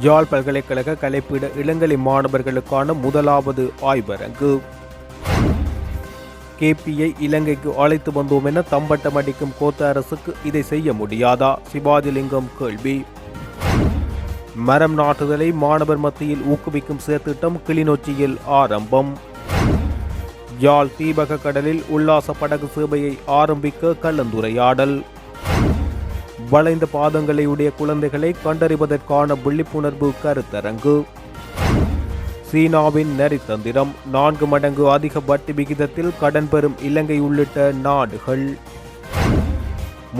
யாழ் பல்கலைக்கழக கலைப்பீட இளங்கலை மாணவர்களுக்கான முதலாவது ஆய்வரங்கு. கேபியை இலங்கைக்கு அழைத்து வந்தோம் என தம்பட்டம் அடிக்கும் கோத்த அரசுக்கு இதை செய்ய முடியாதா? சிவாஜிலிங்கம் கேள்வி. மரம் நாட்டுதலை மாணவர் மத்தியில் ஊக்குவிக்கும் செயற்திட்டம் கிளிநொச்சியில் ஆரம்பம். யாழ் தீபக கடலில் உல்லாச படகு சேவையை ஆரம்பிக்க கலந்துரையாடல். வளைந்த பாதங்களை உடைய குழந்தைகளை கண்டறிவதற்கான விழிப்புணர்வு கருத்தரங்கு. சீனாவின் நரித்தந்திரம் 4 மடங்கு அதிக வட்டி விகிதத்தில் கடன் பெறும் இலங்கை உள்ளிட்ட நாடுகள்.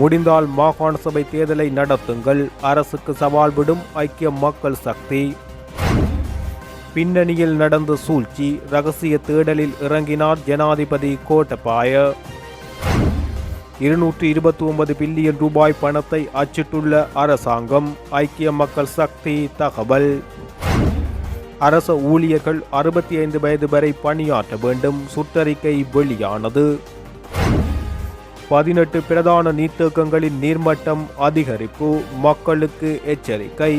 முடிந்தால் மாகாண சபை தேர்தலை நடத்துங்கள், அரசுக்கு சவால் விடும் ஐக்கிய மக்கள் சக்தி. பின்னணியில் நடந்த சூழ்ச்சி, ரகசிய தேடலில் இறங்கினார் ஜனாதிபதி கோட்டபாய. 229 பில்லியன் ரூபாய் பணத்தை அச்சிட்டுள்ள அரசாங்கம், ஐக்கிய மக்கள் சக்தி தகவல். அரச ஊழியர்கள் 65 வயது வரை பணியாற்ற வேண்டும், சுற்றறிக்கை வெளியானது. 18 பிரதான நீர்த்தேக்கங்களின் நீர்மட்டம் அதிகரிப்பு, மக்களுக்கு எச்சரிக்கை.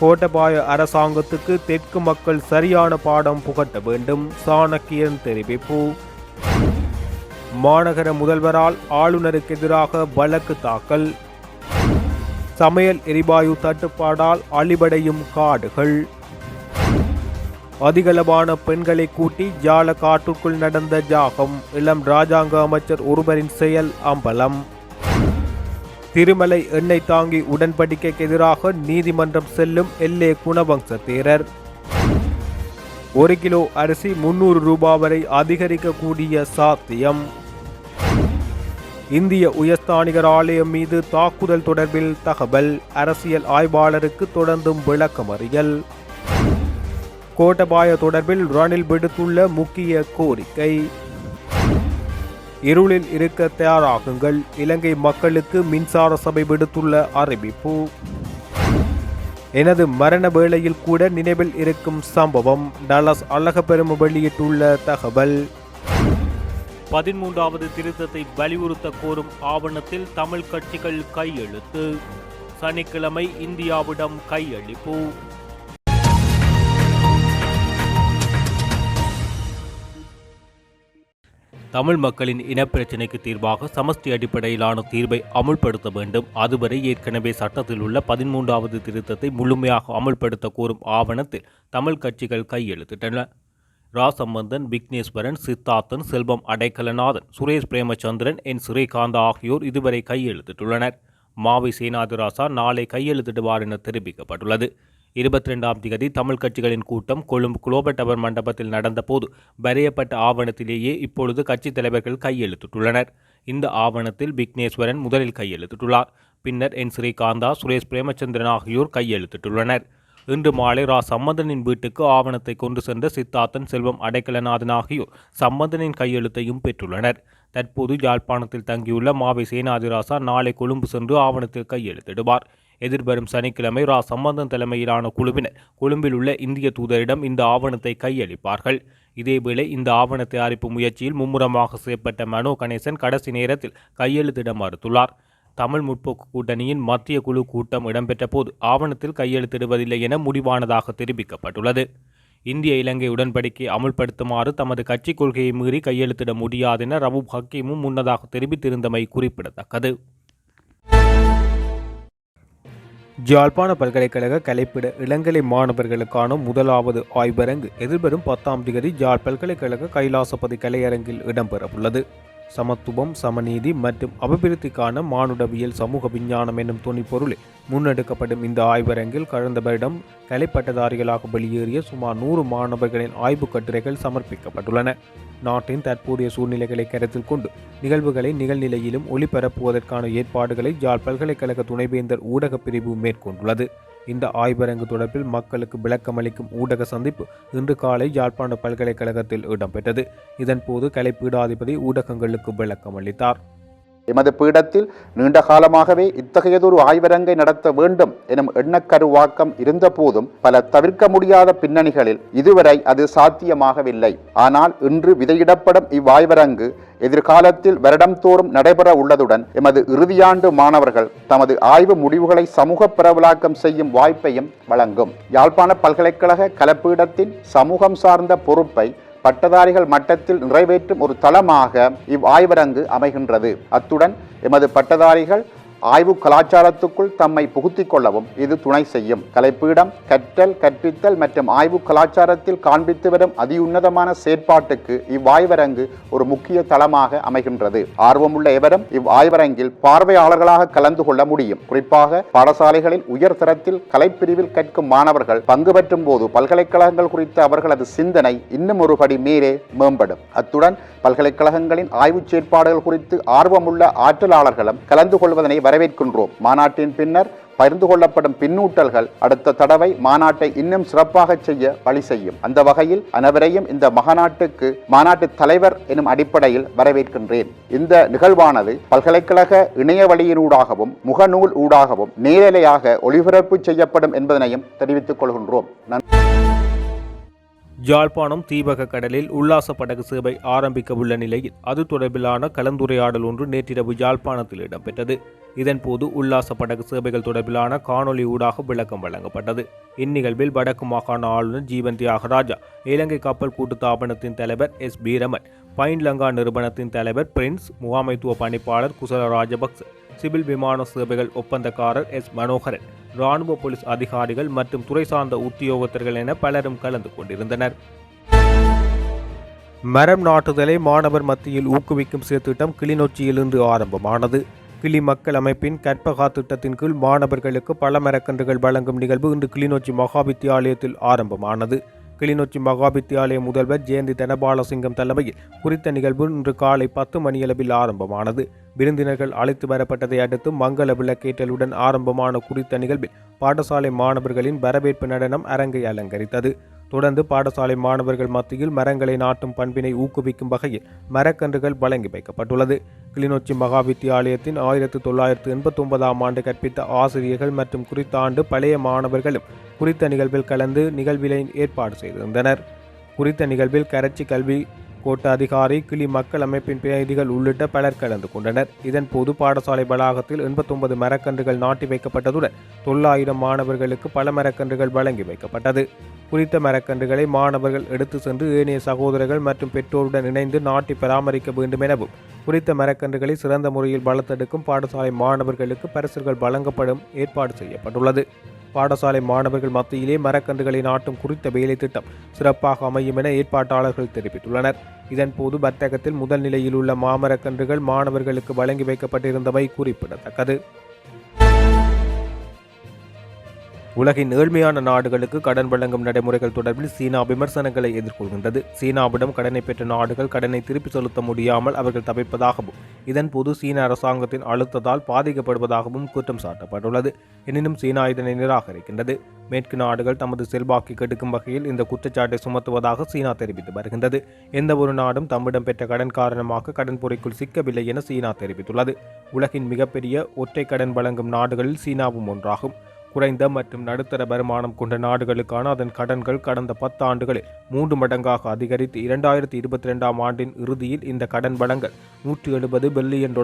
கோட்டபாய அரசாங்கத்துக்கு தெற்கு மக்கள் சரியான பாடம் புகட்ட வேண்டும், சாணக்கியன் தெரிவிப்பு. மாநகர முதல்வரால் ஆளுநருக்கு எதிராக வழக்கு தாக்கல். சமையல் எரிவாயு தட்டுப்பாடால் அழிவடையும் காடுகள். அதிகளவான பெண்களை கூட்டி ஜால காட்டுக்குள் நடந்த ஜாகம், இளம் இராஜாங்க அமைச்சர் ஒருவரின் செயல் அம்பலம். திருமலை எண்ணெய் தாங்கி உடன்படிக்கைக்கு எதிராக நீதிமன்றம் செல்லும் எல்ஏ குணவம்ச தேரர். 1 கிலோ அரிசி 300 ரூபாய் வரை அதிகரிக்கக்கூடிய சாத்தியம். இந்திய உயர்ஸ்தானிகர் ஆலயம் மீது தாக்குதல் தொடர்பில் தகவல், அரசியல் ஆய்வாளருக்கு தொடர்ந்தும் விளக்கமறியல். கோட்டபாய தொடர்பில் ரணில் விடுத்துள்ள முக்கிய கோரிக்கை. இருளில் இருக்க தயாராகுங்கள், இலங்கை மக்களுக்கு மின்சார சபை விடுத்துள்ள அறிவிப்பு. எனது மரண வேளையில் கூட நினைவில் இருக்கும் சம்பவம், டலஸ் அழகப்பெரும வெளியிட்டுள்ள தகவல். 13வது திருத்தத்தை வலியுறுத்த கோரும் ஆவணத்தில் தமிழ் கட்சிகள் கையெழுத்து, சனிக்கிழமை இந்தியாவிடம் கையளிப்பு. தமிழ் மக்களின் இனப்பிரச்சினைக்கு தீர்வாக சமஷ்டி அடிப்படையிலான தீர்வை அமுல்படுத்த வேண்டும். அதுவரை ஏற்கனவே சட்டத்தில் உள்ள 13வது திருத்தத்தை முழுமையாக அமுல்படுத்த கோரும் ஆவணத்தில் தமிழ் கட்சிகள் கையெழுத்திட்டன. ரா சம்பந்தன், விக்னேஸ்வரன், சித்தார்த்தன், செல்வம் அடைக்கலநாதன், சுரேஷ் பிரேமச்சந்திரன், என் ஸ்ரீகாந்தா ஆகியோர் இதுவரை கையெழுத்திட்டுள்ளனர். மாவை சேனாதிராசா நாளை கையெழுத்திடுவார் என தெரிவிக்கப்பட்டுள்ளது. 22ஆம் தேதி தமிழ் கட்சிகளின் கூட்டம் கொழும்பு குளோபல் டவர் மண்டபத்தில் நடந்தபோது வரையப்பட்ட ஆவணத்திலேயே இப்பொழுது கட்சித் தலைவர்கள் கையெழுத்திட்டுள்ளனர். இந்த ஆவணத்தில் விக்னேஸ்வரன் முதலில் கையெழுத்திட்டுள்ளார். பின்னர் என் ஸ்ரீகாந்தா, சுரேஷ் பிரேமச்சந்திரன் ஆகியோர் கையெழுத்திட்டுள்ளனர். இன்று மாலை ரா சம்பந்தனின் வீட்டுக்கு ஆவணத்தை கொண்டு சென்ற சித்தார்த்தன், செல்வம் அடைக்கலநாதன் ஆகியோர் சம்பந்தனின் கையெழுத்தையும் பெற்றுள்ளனர். தற்போது யாழ்ப்பாணத்தில் தங்கியுள்ள மாவை சேனாதிராசா நாளை கொழும்பு சென்று ஆவணத்தில் கையெழுத்திடுவார். எதிர்வரும் சனிக்கிழமை ரா சம்பந்தன் தலைமையிலான குழுவினர் கொழும்பில் உள்ள இந்திய தூதரிடம் இந்த ஆவணத்தை கையளிப்பார்கள். இதேவேளை இந்த ஆவண தயாரிப்பு முயற்சியில் மும்முரமாக செய்யப்பட்ட மனோ கணேசன் கடைசி நேரத்தில் கையெழுத்திட மறுத்துள்ளார். தமிழ் முற்போக்கு கூட்டணியின் மத்திய குழு கூட்டம் இடம்பெற்ற போது ஆவணத்தில் கையெழுத்திடுவதில்லை என முடிவானதாக தெரிவிக்கப்பட்டுள்ளது. இந்திய இலங்கை உடன்படிக்கையை அமுல்படுத்துமாறு தமது கட்சி கொள்கையை மீறி கையெழுத்திட முடியாது என ரவூப் ஹக்கீமும் முன்னதாக தெரிவித்திருந்தமை குறிப்பிடத்தக்கது. யாழ்ப்பாண பல்கலைக்கழக கலைப்பிட இளங்கலை மாணவர்களுக்கான முதலாவது ஆய்வரங்கு எதிர்வரும் 10ஆம் தேதி யாழ் பல்கலைக்கழக கைலாசபதி கலையரங்கில் இடம்பெறவுள்ளது. சமத்துவம், சமநீதி மற்றும் அபிவிருத்திக்கான மானுடவியல் சமூக விஞ்ஞானம் என்னும் துணிப்பொருளில் முன்னெடுக்கப்படும் இந்த ஆய்வரங்கில் கடந்த வருடம் கலைப்பட்டதாரிகளாக வெளியேறிய சுமார் 100 மாணவர்களின் ஆய்வுக் கட்டுரைகள் சமர்ப்பிக்கப்பட்டுள்ளன. நாட்டின் தற்போதைய சூழ்நிலைகளை கருத்தில் கொண்டு நிகழ்வுகளை நிகழ்நிலையிலும் ஒளிபரப்புவதற்கான ஏற்பாடுகளை யாழ் பல்கலைக்கழக துணைவேந்தர் ஊடகப் பிரிவு மேற்கொண்டுள்ளது. இந்த ஆய்வரங்கு தொடர்பில் மக்களுக்கு விளக்கமளிக்கும் ஊடக சந்திப்பு இன்று காலை யாழ்ப்பாண பல்கலைக்கழகத்தில் இடம்பெற்றது. இதன்போது கலைப்பீடாதிபதி ஊடகங்களுக்கு விளக்கமளித்தார். எமது பீடத்தில் நீண்ட காலமாகவே இத்தகையதொரு ஆய்வரங்கை நடத்த வேண்டும் எனும் எண்ணக்கருவாக்கம் இருந்த போதும் பல தவிர்க்க முடியாத பின்னணிகளில் இதுவரை அது சாத்தியமாகவில்லை. ஆனால் இன்று விதையிடப்படும் இவ்வாய்வரங்கு எதிர்காலத்தில் வருடம்தோறும் நடைபெற உள்ளதுடன் எமது இறுதியாண்டு மாணவர்கள் தமது ஆய்வு முடிவுகளை சமூக பரவலாக்கம் செய்யும் வாய்ப்பையும் வழங்கும். யாழ்ப்பாண பல்கலைக்கழக கலப்பீடத்தின் சமூகம் சார்ந்த பொறுப்பை பட்டதாரிகள் மட்டத்தில் நிறைவேற்றும் ஒரு தளமாக இவ்வாய்வரங்கு அமைகின்றது. அத்துடன் எமது பட்டதாரிகள் ஆய்வு கலாச்சாரத்துக்குள் தம்மை புகுத்திக் கொள்ளவும் இது துணை செய்யும். கலைப்பீடம் கற்றல், கற்பித்தல் மற்றும் ஆய்வு கலாச்சாரத்தில் காண்பித்து வரும் அதியுன்னதமான செயற்பாட்டுக்கு இவ்வாய்வரங்கு ஒரு முக்கிய தளமாக அமைகின்றது. ஆர்வமுள்ள எவரும் இவ்வாய்வரங்கில் பார்வையாளர்களாக கலந்து கொள்ள முடியும். குறிப்பாக பாடசாலைகளில் உயர் தரத்தில் கலைப்பிரிவில் கற்கும் மாணவர்கள் பங்கு பெற்றும் போது பல்கலைக்கழகங்கள் குறித்த அவர்களது சிந்தனை இன்னும் ஒரு படி மேலே மேம்படும். அத்துடன் பல்கலைக்கழகங்களின் ஆய்வு செயற்பாடுகள் குறித்து ஆர்வமுள்ள ஆற்றலாளர்களும் கலந்து கொள்வதனை வரவேற்கின்றோம். மாநாட்டின் பின்னர் பகிர்ந்து கொள்ளப்படும் பின்னூட்டல்கள் அடுத்த தடவை மாநாட்டை இன்னும் சிறப்பாக செய்ய வழி செய்யும். அந்த வகையில் அனைவரையும் இந்த மாநாட்டு தலைவர் எனும் அடிப்படையில் வரவேற்கின்றேன். இந்த நிகழ்வானது பல்கலைக்கழக இணைய வழியினூடாகவும் முகநூல் ஊடாகவும் நேரலையாக ஒளிபரப்பு செய்யப்படும் என்பதனையும் தெரிவித்துக் கொள்கின்றோம். யாழ்ப்பாணம் தீபக கடலில் உல்லாச படகு சேவை ஆரம்பிக்க உள்ள நிலையில் அது தொடர்பிலான கலந்துரையாடல் ஒன்று நேற்றிரவு யாழ்ப்பாணத்தில் இடம்பெற்றது. இதன்போது உல்லாச படகு சேவைகள் தொடர்பிலான காணொலி ஊடாக விளக்கம் வழங்கப்பட்டது. இந்நிகழ்வில் வடக்கு மாகாண ஆளுநர் ஜீவன் தியாகராஜா, இலங்கை கப்பல் கூட்டுத்தாபனத்தின் தலைவர் எஸ் பீரமன், பைன் லங்கா நிறுவனத்தின் தலைவர் பிரின்ஸ், முகாமைத்துவ பணிப்பாளர் குசல ராஜபக்ச, சிவில் விமான சேவைகள் ஒப்பந்தக்காரர் எஸ் மனோகரன், இராணுவ போலீஸ் அதிகாரிகள் மற்றும் துறை சார்ந்த உத்தியோகத்தர்கள் என பலரும் கலந்து கொண்டிருந்தனர். மரம் நாட்டுதலை மாணவர் மத்தியில் ஊக்குவிக்கும் செயற்திட்டம் கிளிநொச்சியிலிருந்து ஆரம்பமானது. கிளி மக்கள் அமைப்பின் கற்பகா திட்டத்தின் கீழ் மாணவர்களுக்கு பல மரக்கன்றுகள் வழங்கும் நிகழ்வு இன்று கிளிநொச்சி மகாவித்தியாலயத்தில் ஆரம்பமானது. கிளிநொச்சி மகாவித்தியாலய முதல்வர் ஜெயந்தி தனபாலசிங்கம் தலைமையில் குறித்த நிகழ்வு இன்று காலை 10 மணியளவில் ஆரம்பமானது. விருந்தினர்கள் அழைத்து வரப்பட்டதை அடுத்து மங்கள விளக்கேற்றலுடன் ஆரம்பமான குறித்த நிகழ்வில் பாடசாலை மாணவர்களின் வரவேற்பு நடனம் அரங்கை அலங்கரித்தது. தொடர்ந்து பாடசாலை மாணவர்கள் மத்தியில் மரங்களை நாட்டும் பண்பினை ஊக்குவிக்கும் வகையில் மரக்கன்றுகள் வழங்கி வைக்கப்பட்டுள்ளது. கிளிநொச்சி மகாவித்தியாலயத்தின் 1989ஆம் ஆண்டு கற்பித்த ஆசிரியர்கள் மற்றும் குறித்த ஆண்டு பழைய மாணவர்களும் குறித்த நிகழ்வில் கலந்து நிகழ்விலை ஏற்பாடு செய்திருந்தனர். குறித்த நிகழ்வில் கரைச்சி கல்வி கோட்ட அதிகாரி, கிளி மக்கள் அமைப்பின் பிரதிநிதிகள் உள்ளிட்ட பலர் கலந்து கொண்டனர். இதன்போது பாடசாலை வளாகத்தில் 89 மரக்கன்றுகள் நாட்டி வைக்கப்பட்டதுடன் 900 மாணவர்களுக்கு பல மரக்கன்றுகள் வழங்கி வைக்கப்பட்டது. குறித்த மரக்கன்றுகளை மாணவர்கள் எடுத்து சென்று ஏனைய சகோதரர்கள் மற்றும் பெற்றோருடன் இணைந்து நாட்டி பராமரிக்க வேண்டும் எனவும், குறித்த மரக்கன்றுகளை சிறந்த முறையில் வளர்த்தெடுக்கும் பாடசாலை மாணவர்களுக்கு பரிசுகள் வழங்கப்படும் ஏற்பாடு செய்யப்பட்டுள்ளது. பாடசாலை மாணவர்கள் மத்தியிலே மரக்கன்றுகளை நாட்டும் குறித்த வேலை திட்டம் சிறப்பாக அமையும் என ஏற்பாட்டாளர்கள் தெரிவித்துள்ளனர். இதன்போது வர்த்தகத்தில் முதல் நிலையில் உள்ள மாமரக்கன்றுகள் மாணவர்களுக்கு வழங்கி வைக்கப்பட்டிருந்தவை குறிப்பிடத்தக்கது. உலகின் ஏழ்மையான நாடுகளுக்கு கடன் வழங்கும் நடைமுறைகள் தொடர்பில் சீனா விமர்சனங்களை எதிர்கொள்கின்றது. சீனாவிடம் கடனை பெற்ற நாடுகள் கடனை திருப்பி செலுத்த முடியாமல் அவர்கள் தவிப்பதாகவும், இதன்போது சீன அரசாங்கத்தின் அழுத்தத்தால் பாதிக்கப்படுவதாகவும் குற்றம் சாட்டப்பட்டுள்ளது. எனினும் சீனா இதனை நிராகரிக்கின்றது. மேற்கு நாடுகள் தமது செல்வாக்கை கெடுக்கும் வகையில் இந்த குற்றச்சாட்டை சுமத்துவதாக சீனா தெரிவித்து வருகின்றது. எந்த ஒரு நாடும் தம்மிடம் பெற்ற கடன் காரணமாக கடன் பொறிக்குள் சிக்கவில்லை என சீனா தெரிவித்துள்ளது. உலகின் மிகப்பெரிய ஒற்றை கடன் வழங்கும் நாடுகளில் சீனாவும் ஒன்றாகும். குறைந்த மற்றும் நடுத்தர வருமானம் கொண்ட நாடுகளுக்கான அதன் கடன்கள் கடந்த 10 ஆண்டுகளில் 3 மடங்காக அதிகரித்து 2022ஆம் ஆண்டின் இறுதியில் இந்த கடன் வழங்கல் $170 பில்லியன்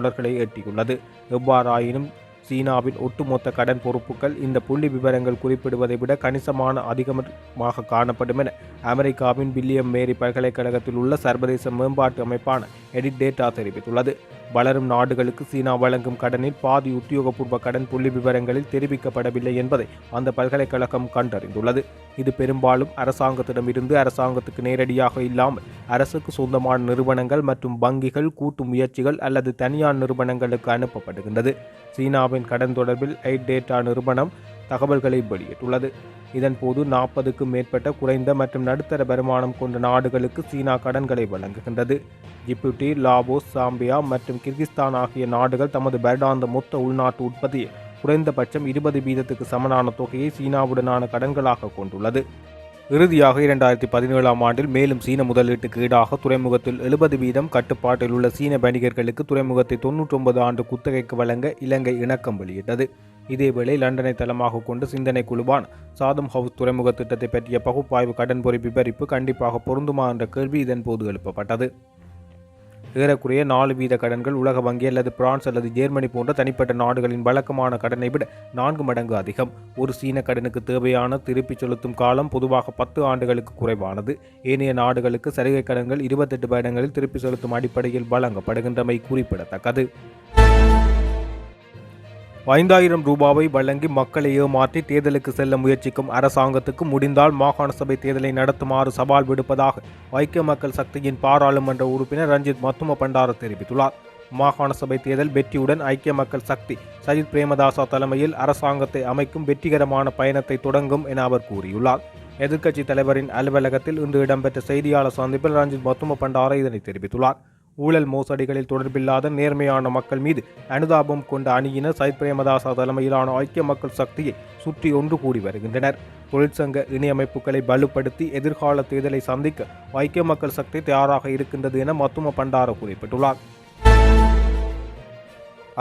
எட்டியுள்ளது. எவ்வாறாயினும் சீனாவின் ஒட்டுமொத்த கடன் பொறுப்புகள் இந்த புள்ளி விவரங்கள் குறிப்பிடுவதை விட கணிசமான அதிகமாக காணப்படும் என அமெரிக்காவின் வில்லியம் மேரி பல்கலைக்கழகத்தில் உள்ள சர்வதேச மேம்பாட்டு அமைப்பான எடிட் டேட்டா தெரிவித்துள்ளது. வளரும் நாடுகளுக்கு சீனா வழங்கும் கடனில் பாதி உத்தியோகபூர்வ கடன் புள்ளி விவரங்களில் தெரிவிக்கப்படவில்லை என்பதை அந்த பல்கலைக்கழகம் கண்டறிந்துள்ளது. இது பெரும்பாலும் அரசாங்கத்திடமிருந்து அரசாங்கத்துக்கு நேரடியாக இல்லாமல் அரசுக்கு சொந்தமான நிறுவனங்கள் மற்றும் வங்கிகள், கூட்டு முயற்சிகள் அல்லது தனியார் நிறுவனங்களுக்கு அனுப்பப்படுகின்றது. சீனாவின் கடன் தொடர்பில் எடிட் டேட்டா நிறுவனம் தகவல்களை வெளியிட்டுள்ளது. இதன்போது 40க்கும் மேற்பட்ட குறைந்த மற்றும் நடுத்தர வருமானம் கொண்ட நாடுகளுக்கு சீனா கடன்களை வழங்குகின்றது. ஜிபுட்டி, லாவோஸ், சாம்பியா மற்றும் கிர்கிஸ்தான் ஆகிய நாடுகள் தமது வருடாந்த மொத்த உள்நாட்டு உற்பத்தியை குறைந்தபட்சம் 20% சமனான தொகையை சீனாவுடனான கடன்களாக கொண்டுள்ளது. இறுதியாக 2017ஆம் ஆண்டில் மேலும் சீன முதலீட்டுக்கு ஈடாக துறைமுகத்தில் 70% கட்டுப்பாட்டில் உள்ள சீன வணிகர்களுக்கு துறைமுகத்தை 99 ஆண்டு குத்தகைக்கு வழங்க இலங்கை இணக்கம் வெளியிட்டது. இதேவேளை லண்டனை தளமாக கொண்டு சிந்தனை குழுவான சாதம் ஹவுஸ் துறைமுக திட்டத்தை பற்றிய பகுப்பாய்வு கடன்பொறி விபரிப்பு கண்டிப்பாக பொருந்துமா என்ற கேள்வி இதன்போது எழுப்பப்பட்டது. ஏறக்குறைய 4% கடன்கள் உலக வங்கி அல்லது பிரான்ஸ் அல்லது ஜெர்மனி போன்ற தனிப்பட்ட நாடுகளின் வழக்கமான கடனை விட 4 மடங்கு அதிகம். ஒரு சீன கடனுக்கு தேவையான திருப்பிச் செலுத்தும் காலம் பொதுவாக 10 ஆண்டுகளுக்கு குறைவானது. ஏனைய நாடுகளுக்கு சலுகை கடன்கள் 28 வருடங்களில் திருப்பி செலுத்தும் அடிப்படையில் வழங்கப்படுகின்றமை குறிப்பிடத்தக்கது. 5000 ரூபாவை வழங்கி மக்களை ஏமாற்றி தேர்தலுக்கு செல்ல முயற்சிக்கும் அரசாங்கத்துக்கு முடிந்தால் மாகாண சபை தேர்தலை நடத்துமாறு சவால் விடுப்பதாக ஐக்கிய மக்கள் சக்தியின் பாராளுமன்ற உறுப்பினர் ரஞ்சித் மத்தும பண்டார தெரிவித்துள்ளார். மாகாண சபை தேர்தல் வெற்றியுடன் ஐக்கிய மக்கள் சக்தி சஜித் பிரேமதாசா தலைமையில் அரசாங்கத்தை அமைக்கும் வெற்றிகரமான பயணத்தை தொடங்கும் என அவர் கூறியுள்ளார். எதிர்க்கட்சி தலைவரின் அலுவலகத்தில் இன்று இடம்பெற்ற செய்தியாளர் சந்திப்பில் ரஞ்சித் மத்தும பண்டார இதனை தெரிவித்துள்ளார். ஊழல் மோசடிகளில் தொடர்பில்லாத நேர்மையான மக்கள் மீது அனுதாபம் கொண்ட அணியினர் சஜித் பிரேமதாசா தலைமையிலான ஐக்கிய மக்கள் சக்தியை சுற்றி ஒன்று கூடி வருகின்றனர். தொழிற்சங்க இணையமைப்புகளை வலுப்படுத்தி எதிர்கால தேர்தலை சந்திக்க ஐக்கிய மக்கள் சக்தி தயாராக இருக்கின்றது என மத்தும பண்டார குறிப்பிட்டுள்ளார்.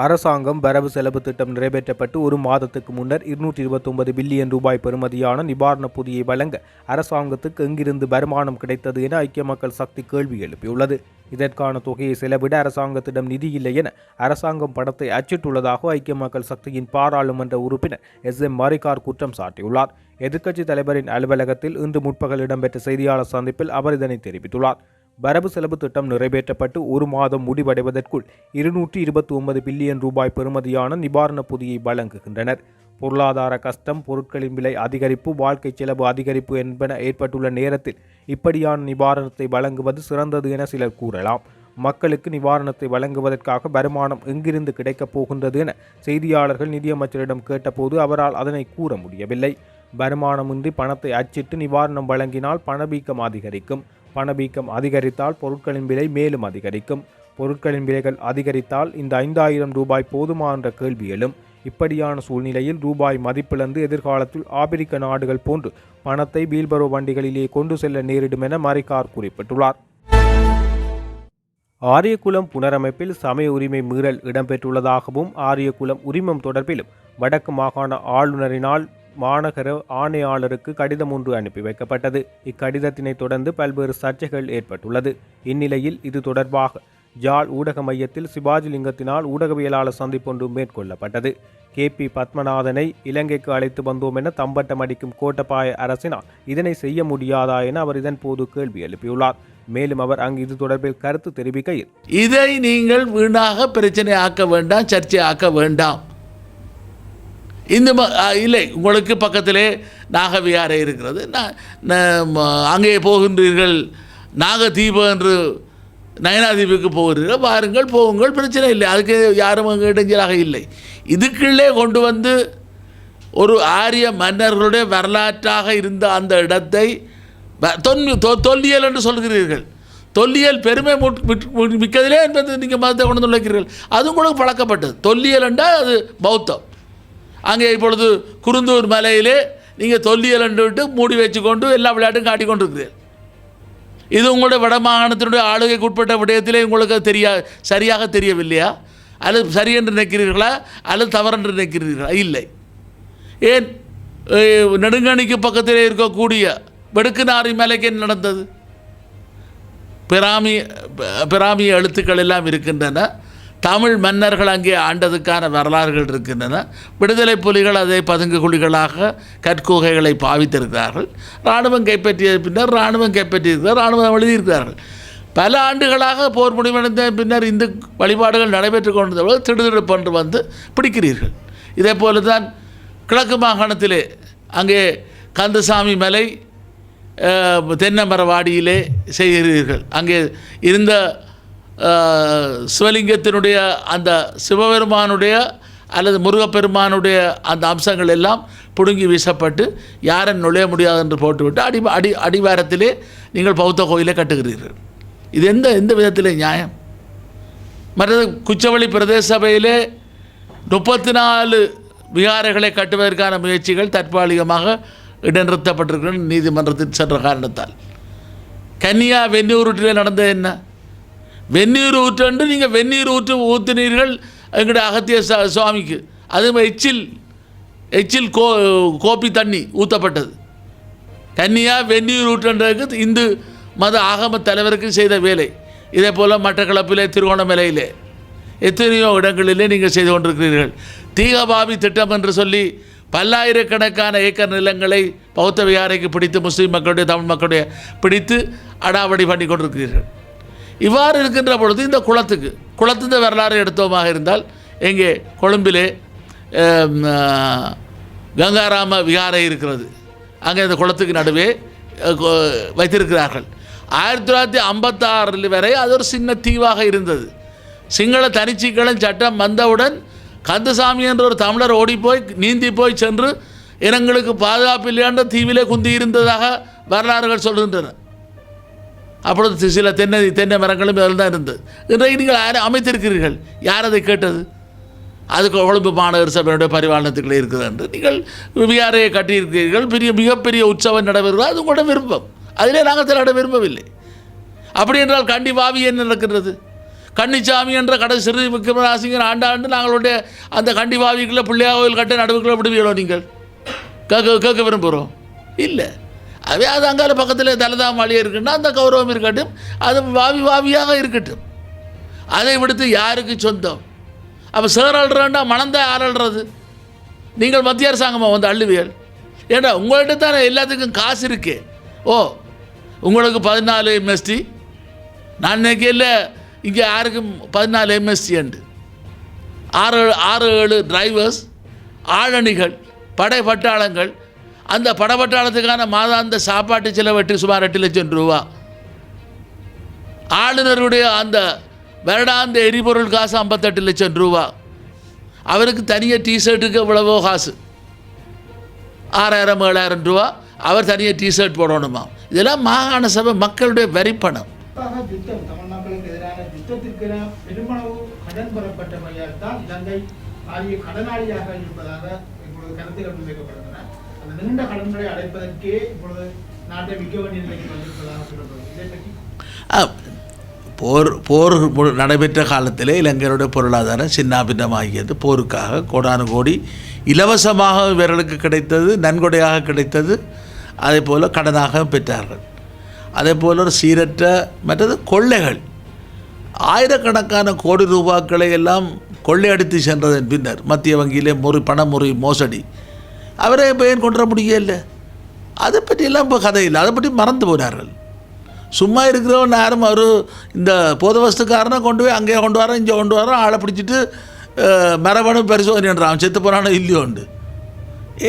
அரசாங்கம் வரவு செலவு திட்டம் நிறைவேற்றப்பட்டு ஒரு மாதத்துக்கு முன்னர் 229 பில்லியன் ரூபாய் பெறுமதியான நிவாரண பொதியை வழங்க அரசாங்கத்துக்கு எங்கிருந்து வருமானம் கிடைத்தது என ஐக்கிய மக்கள் சக்தி கேள்வி எழுப்பியுள்ளது. இதற்கான தொகையை செலவிட அரசாங்கத்திடம் நிதி இல்லை என அரசாங்கம் பணத்தை அச்சிட்டுள்ளதாக ஐக்கிய மக்கள் சக்தியின் பாராளுமன்ற உறுப்பினர் SM மரிகார் குற்றம் சாட்டியுள்ளார். எதிர்க்கட்சி தலைவரின் அலுவலகத்தில் இன்று முற்பகல் இடம்பெற்ற செய்தியாளர் சந்திப்பில் அவர் இதனை தெரிவித்துள்ளார். வரவு செலவு திட்டம் நிறைவேற்றப்பட்டு ஒரு மாதம் முடிவடைவதற்குள் 229 பில்லியன் ரூபாய் பெறுமதியான நிவாரண பொதியை வழங்குகின்றனர். பொருளாதார கஷ்டம், பொருட்களின் விலை அதிகரிப்பு, வாழ்க்கை செலவு அதிகரிப்பு என்பன ஏற்பட்டுள்ள நேரத்தில் இப்படியான நிவாரணத்தை வழங்குவது சிறந்தது என சிலர் கூறலாம். மக்களுக்கு நிவாரணத்தை வழங்குவதற்காக வருமானம் எங்கிருந்து கிடைக்கப் போகின்றது என செய்தியாளர்கள் நிதியமைச்சரிடம் கேட்டபோது அவரால் அதனை கூற முடியவில்லை. வருமானமின்றி பணத்தை அச்சிட்டு நிவாரணம் வழங்கினால் பணவீக்கம் அதிகரிக்கும். பணவீக்கம் அதிகரித்தால் பொருட்களின் விலை மேலும் அதிகரிக்கும். பொருட்களின் விலைகள் அதிகரித்தால் இந்த 5000 ரூபாய் போதுமா என்ற கேள்வி எழும். இப்படியான சூழ்நிலையில் ரூபாய் மதிப்பிழந்து எதிர்காலத்தில் ஆப்பிரிக்க நாடுகள் போன்று பணத்தை வீல்பரோ வண்டிகளிலே கொண்டு செல்ல நேரிடும் என மரிகார் குறிப்பிட்டுள்ளார். ஆரியகுளம் புனரமைப்பில் சமய உரிமை மீறல் இடம்பெற்றுள்ளதாகவும் ஆரியகுளம் உரிமம் தொடர்பிலும் வடக்கு மாகாண ஆளுநரினால் மாநகர ஆணையாளருக்கு கடிதம் ஒன்று அனுப்பி வைக்கப்பட்டது. இக்கடிதத்தினை தொடர்ந்து பல்வேறு சர்ச்சைகள் ஏற்பட்டுள்ளது. இந்நிலையில் இது தொடர்பாக ஜாழ் ஊடக மையத்தில் சிவாஜிலிங்கத்தினால் ஊடகவியலாளர் சந்திப்பொன்று மேற்கொள்ளப்பட்டது. KP பத்மநாதனை இலங்கைக்கு அழைத்து வந்தோம் என தம்பட்டம் அடிக்கும் கோட்டபாய அரசினால் இதனை செய்ய முடியாதா என அவர் இதன் போது கேள்வி எழுப்பியுள்ளார். மேலும் அவர் அங்கு இது தொடர்பில் கருத்து தெரிவிக்கையில், இதை நீங்கள் வீணாக பிரச்சனை ஆக்க வேண்டாம், சர்ச்சை ஆக்க வேண்டாம். இந்த இல்லை, உங்களுக்கு பக்கத்திலே நாகவிகாரை இருக்கிறது, அங்கே போகின்றீர்கள், நாகதீபம் என்று நயனாதீபுக்கு போகிறீர்கள், வாருங்கள் போகுங்கள், பிரச்சனை இல்லை, அதுக்கு யாரும் அங்கே இடைஞ்சலாக இல்லை. இதுக்குள்ளே கொண்டு வந்து ஒரு ஆரிய மன்னர்களுடைய வரலாற்றாக இருந்த அந்த இடத்தை தொல்லியல் என்று சொல்கிறீர்கள். தொல்லியல் பெருமை மிக்கதிலே என்பது நீங்கள் மதத்தை கொண்டு வந்து வைக்கிறீர்கள். அதுவும் கூட பழக்கப்பட்டது. தொல்லியல் என்றால் அது பௌத்தம். அங்கே இப்பொழுது குருந்தூர் மலையிலே நீங்கள் தொல்லியல் என்று விட்டு மூடி வச்சுக்கொண்டு எல்லா விளையாட்டும் காட்டிக்கொண்டிருக்கிறீர்கள். இது உங்களுடைய வடமாகாணத்தினுடைய ஆளுகைக்கு உட்பட்ட விடயத்திலே உங்களுக்கு சரியாக தெரியவில்லையா? அல்லது சரி என்று நினைக்கிறீர்களா அல்லது தவறென்று நினைக்கிறீர்களா? இல்லை. ஏன் நெடுங்கணிக்கு பக்கத்திலே இருக்கக்கூடிய வெடுக்குநாரி மலைக்கு என்ன நடந்தது? பிராமிய எழுத்துக்கள் எல்லாம் இருக்கின்றன. தமிழ் மன்னர்கள் அங்கே ஆண்டதுக்கான வரலாறுகள் இருக்கின்றன. விடுதலை புலிகள் அதை பதுங்கு குழிகளாக கற்குகைகளை பாவித்திருக்கிறார்கள். இராணுவம் கைப்பற்றிய பின்னர் இராணுவம் கைப்பற்றியிருக்கிறார், இராணுவம் எழுதியிருக்கிறார்கள். பல ஆண்டுகளாக போர் முடிவடைந்த பின்னர் இந்த வழிபாடுகள் நடைபெற்று கொண்டிருந்தவர்கள் திடுதிடுப்பென்று வந்து பிடிக்கிறீர்கள். இதே போல தான் கிழக்கு மாகாணத்திலே அங்கே கந்தசாமி மலை தென்னமரவாடியிலே செய்கிறீர்கள். அங்கே இருந்த சிவலிங்கத்தினுடைய அந்த சிவபெருமானுடைய அல்லது முருகப்பெருமானுடைய அந்த அம்சங்கள் எல்லாம் பிடுங்கி வீசப்பட்டு யாரும் நுழைய முடியாது என்று போட்டுவிட்டு அடிவாரத்திலே நீங்கள் பௌத்த கோயிலை கட்டுகிறீர்கள். இது எந்த விதத்திலே நியாயம்? மற்றது குச்சவெளி பிரதேச சபையிலே 34 விகாரைகளை கட்டுவதற்கான முயற்சிகள் தற்காலிகமாக இடைநிறுத்தப்பட்டிருக்கிற நீதிமன்றத்தில் சென்ற காரணத்தால். கன்னியா வெந்நீர் ஊற்றில் நடந்தது என்ன? வெந்நீர் ஊற்று நீங்கள் வெந்நீர் ஊற்றினீர்கள் எங்களுடைய அகத்திய சுவாமிக்கு. அதுவும் எச்சில் கோப்பி தண்ணி ஊற்றப்பட்டது. கன்னியா வெந்நீர் ஊற்றுன்றதுக்கு இந்து மத ஆகம தலைவருக்கு செய்த வேலை. இதே போல் மட்டக்களப்பிலே, திருகோணமலையிலே எத்தனையோ இடங்களிலே நீங்கள் செய்து கொண்டிருக்கிறீர்கள். தீகபாவி திட்டம் என்று சொல்லி பல்லாயிரக்கணக்கான ஏக்கர் நிலங்களை பௌத்த விகாரைக்கு பிடித்து, முஸ்லீம் மக்களுடைய, தமிழ் மக்களுடைய பிடித்து அடாவடி பண்ணி கொண்டிருக்கிறீர்கள். இவ்வாறு இருக்கின்ற பொழுது இந்த குளத்தின் வரலாறு எடுத்தோமாக இருந்தால், எங்கே கொழும்பிலே கங்காராம விகாரை இருக்கிறது. அங்கே இந்த குளத்துக்கு நடுவே வைத்திருக்கிறார்கள். 1956 வரை அது ஒரு சின்ன தீவாக இருந்தது. சிங்கள தனிச்சிங்களன் சட்டம் வந்தவுடன் கந்தசாமி என்ற ஒரு தமிழர் ஓடிப்போய் நீந்தி போய் சென்று இனங்களுக்கு பாதுகாப்பு இல்லையாண்ட தீவிலே குந்தி இருந்ததாக வரலாறுகள் சொல்கின்றன. அப்பொழுது சில தென்னை மரங்களும் இதில் தான் இருந்தது. இன்றைக்கு நீங்கள் யாரை அமைத்திருக்கிறீர்கள்? யார் அதை கேட்டது? அதுக்கு கொழும்பு மாநகர சபையுடைய பரிபாலனத்துக்குள்ளே இருக்குது என்று நீங்கள் விகாரையை கட்டியிருக்கிறீர்கள். மிகப்பெரிய உற்சவம் நடைபெறுகிறது. அது உங்களோட விருப்பம். அதிலே நாங்கள் திராட விரும்பவில்லை. அப்படி என்றால் கண்டி வாவி என்ன நடக்கிறது? கன்னிச்சாமி என்ற கடை சிறு விக்ரமராசிங்கர் ஆண்டாண்டு நாங்களுடைய அந்த கண்டி வாவிக்குள்ளே பிள்ளையா கோயில் கட்ட நடுவுக்குள்ளே விடுவீங்களோ? நீங்கள் கேட்க விரும்புகிறோம் இல்லை. அவே அது அங்கால பக்கத்தில் தலதாமாளியே இருக்குன்னா அந்த கௌரவம் இருக்கட்டும், அது வாவியாக இருக்கட்டும். அதை விடுத்து யாருக்கு சொந்தம்? அப்போ சேர் அழுறா மனந்தான் யார் அழுறது? நீங்கள் மத்திய அரசாங்கமாக வந்து அள்ளுவியல். ஏன்னா உங்கள்கிட்ட தானே எல்லாத்துக்கும் காசு இருக்கே. உங்களுக்கு 14 MST, நான் நினைக்கல இங்கே யாருக்கும் 14 MST உண்டு. 6-7 டிரைவர்ஸ், ஆளணிகள், பட்டாளங்கள். அந்த பட்டாளத்துக்கான மாதாந்த சாப்பாட்டு செலவட்டு சுமார் 8 லட்சம் ரூபா. ஆளுநருடைய அந்த வருடாந்த எரிபொருள் காசு 58 லட்சம் ரூபா. அவருக்கு தனியாக டிஷர்ட்டுக்கு எவ்வளவோ காசு, 6000-7000 ரூபா. அவர் தனியாக டிஷர்ட் போடணுமா? இதெல்லாம் மாகாண சபை மக்களுடைய வரிப்பணம். தமிழ் மக்களுக்கு எதிரான யுத்தத்திற்கு பெருமளவு கடன் பெறப்பட்டமையால் தான் இலங்கை பாரிய கடனாளியாக இருப்பதாக இப்பொழுது கருத்துக்கள் முன்வைக்கப்படுகின்றன. அந்த நீண்ட கடன்களை அடைப்பதற்கே இப்பொழுது நாட்டை விற்க வேண்டிய நிலைக்கு வந்திருப்பதாக சொல்லப்படுகிறது. இதை பற்றி போர் நடைபெற்ற காலத்திலே இலங்கையுடைய பொருளாதாரம் சின்னாபின்னமாகியது. போருக்காக கோடானு கோடி இலவசமாக இவர்களுக்கு கிடைத்தது, நன்கொடையாக கிடைத்தது. அதே போல் கடனாக பெற்றார்கள். அதே போல் ஒரு சீரற்ற மற்றது கொள்ளைகள், ஆயிரக்கணக்கான கோடி ரூபாக்களை எல்லாம் கொள்ளையடித்து சென்றதன் பின்னர் மத்திய வங்கியிலே பணமுறை மோசடி. அவரை பயன் கொண்டு முடியல. அதை பற்றியெல்லாம் இப்போ கதை இல்லை. அதை பற்றி மறந்து போனார்கள். சும்மா இருக்கிறவன் யாரும் அவர் இந்த போதவஸ்துக்காரனை கொண்டு போய் அங்கே கொண்டு வரோம், இங்கே கொண்டு வரோம், ஆளை பிடிச்சிட்டு மரபணு பரிசோதனைன்றான். அவன் செத்து போனானோ இல்லையோண்டு.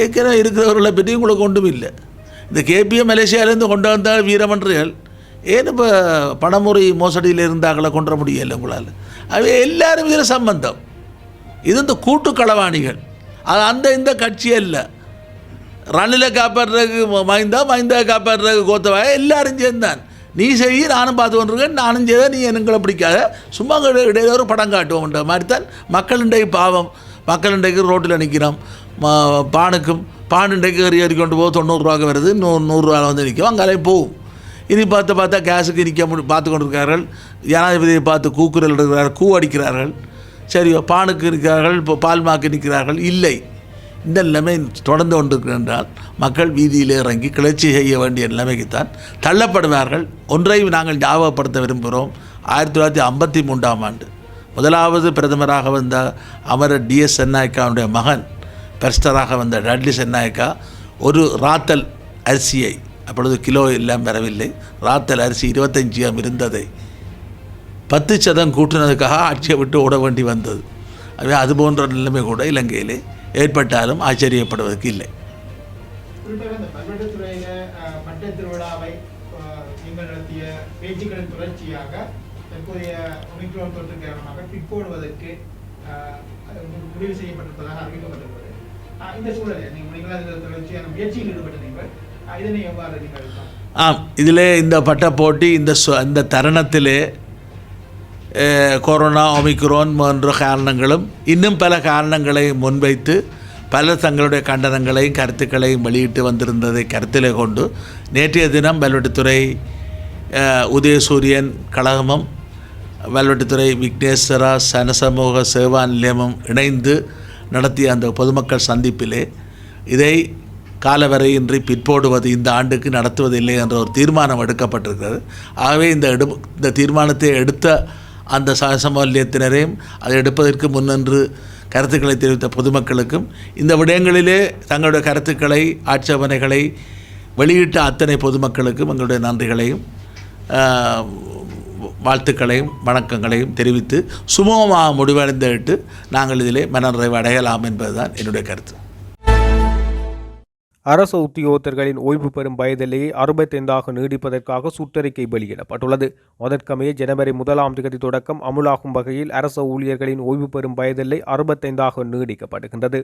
ஏற்கனவே இருக்கிறவர்களை பற்றி உங்களுக்கு ஒன்றும் இல்லை. இந்த கேபிஎம் மலேசியாவிலேருந்து கொண்டு வந்தால் வீரமன்றர்கள் ஏன் இப்போ பணமுறை மோசடியில் இருந்தாக்களை கொண்டு முடியலை உங்களால்? அவை எல்லாரும் இதில் சம்பந்தம். இது இந்த கூட்டு களவாணிகள். அது இந்த கட்சி அல்ல. ரணிலை காப்பாற்றுறதுக்கு மைந்தா காப்பாற்றுறதுக்கு கோத்தவாய எல்லாரும் சேர்ந்தான். நீ செய்ய நானும் பார்த்து கொண்டிருக்கேன், நானும் செய்த நீ எங்களை பிடிக்காத, சும்மா இடையில ஒரு படம் காட்டுவோம்ன்ற மாதிரி தான் மக்கள் இன்றைக்கு பாவம். மக்கள் இன்றைக்கு ரோட்டில் நிற்கிறோம். பான் இன்றைக்கு ஏறி கொண்டு போக 90 ரூபாய்க்கு வருது, 100 ரூபாயில் வந்து நிற்கும், அங்காலே போகும். இனி பார்த்தா கேஸுக்கு நிற்க பார்த்து கொண்டிருக்கிறார்கள். ஜனாதிபதியை பார்த்து கூக்குரல் எடுக்கிறார்கள், கூ அடிக்கிறார்கள். சரியோ, பானுக்கு இருக்கிறார்கள், இப்போ பால்மாக்கு நிற்கிறார்கள். இல்லை, இந்த நிலைமை தொடர்ந்து கொண்டிருக்கின்றால் மக்கள் வீதியில் இறங்கி கிளர்ச்சி செய்ய வேண்டிய நிலைமைக்குத்தான் தள்ளப்படுவார்கள். ஒன்றையும் நாங்கள் ஞாபகப்படுத்த விரும்புகிறோம். 1953ஆம் ஆண்டு முதலாவது பிரதமராக வந்த அமரர் DS சென்னாயக்காவுடைய மகன் பெர்ஸ்டராக வந்த டட்லி சென்னாயக்கா ஒரு ராத்தல் அரிசியை, அப்பொழுது கிலோ எல்லாம் வரவில்லை, ராத்தல் அரிசி 25 இருந்ததை 10% கூட்டினதுக்காக ஆட்சியை விட்டு ஓட வேண்டி வந்தது. அது போன்ற நிலைமை கூட இலங்கையிலே ஏற்பட்டாலும் ஆச்சரியப்படுவதற்கு இல்லை. பல்வேறு துறையில பட்ட திருவிழாவை நீங்கள் நடத்திய பேச்சுக்களின் தொடர்ச்சியாக தற்போதைய ஒமிக்ரான் தொற்று காரணமாக பிற்போடுவதற்கு முடிவு செய்யப்பட்டிருப்பதாக அறிவிக்கப்பட்டிருக்கிறது. இந்த சூழலில் நீங்கள் அதில் தொடர்ச்சியான முயற்சியில் ஈடுபட்டீர்கள். இதனை எவ்வாறு நீங்கள்? இதிலே இந்த பட்ட போட்டி இந்த தருணத்திலே கொரோனா, ஒமிக்ரான் போன்ற காரணங்களும் இன்னும் பல காரணங்களை முன்வைத்து பலர் தங்களுடைய கண்டனங்களையும் கருத்துக்களையும் வெளியிட்டு வந்திருந்ததை கருத்திலே கொண்டு நேற்றைய தினம் வல்வெட்டித்துறை உதயசூரியன் கழகமும் வல்வெட்டித்துறை விக்னேஸ்வரா சனசமூக சேவா நிலையமும் இணைந்து நடத்திய அந்த பொதுமக்கள் சந்திப்பிலே இதை காலவரையின்றி பிற்போடுவது இந்த ஆண்டுக்கு நடத்துவதில்லை என்ற ஒரு தீர்மானம் எடுக்கப்பட்டிருக்கிறது. ஆகவே இந்த தீர்மானத்தை எடுத்த அந்த சமூக நிலையத்தினரையும் அதை எடுப்பதற்கு முன்னின்று கருத்துக்களை தெரிவித்த பொதுமக்களுக்கும் இந்த விடயங்களிலே தங்களுடைய கருத்துக்களை ஆட்சேபனைகளை வெளியிட்ட அத்தனை பொதுமக்களுக்கும் எங்களுடைய நன்றிகளையும் வாழ்த்துக்களையும் வணக்கங்களையும் தெரிவித்து சுமூகமாக முடிவடைந்துவிட்டு நாங்கள் இதிலே மனநிறைவு அடையலாம் என்பதுதான் என்னுடைய கருத்து. அரசு உத்தியோகத்தர்களின் ஓய்வு பெறும் வயதிலேயே 65 நீடிப்பதற்காக சுற்றறிக்கை வெளியிடப்பட்டுள்ளது. அதற்கமைய ஜனவரி 1ஆம் தேதி தொடக்கம் அமுலாகும் வகையில் அரசு ஊழியர்களின் ஓய்வு பெறும் வயதில்லை 65 நீடிக்கப்படுகின்றது.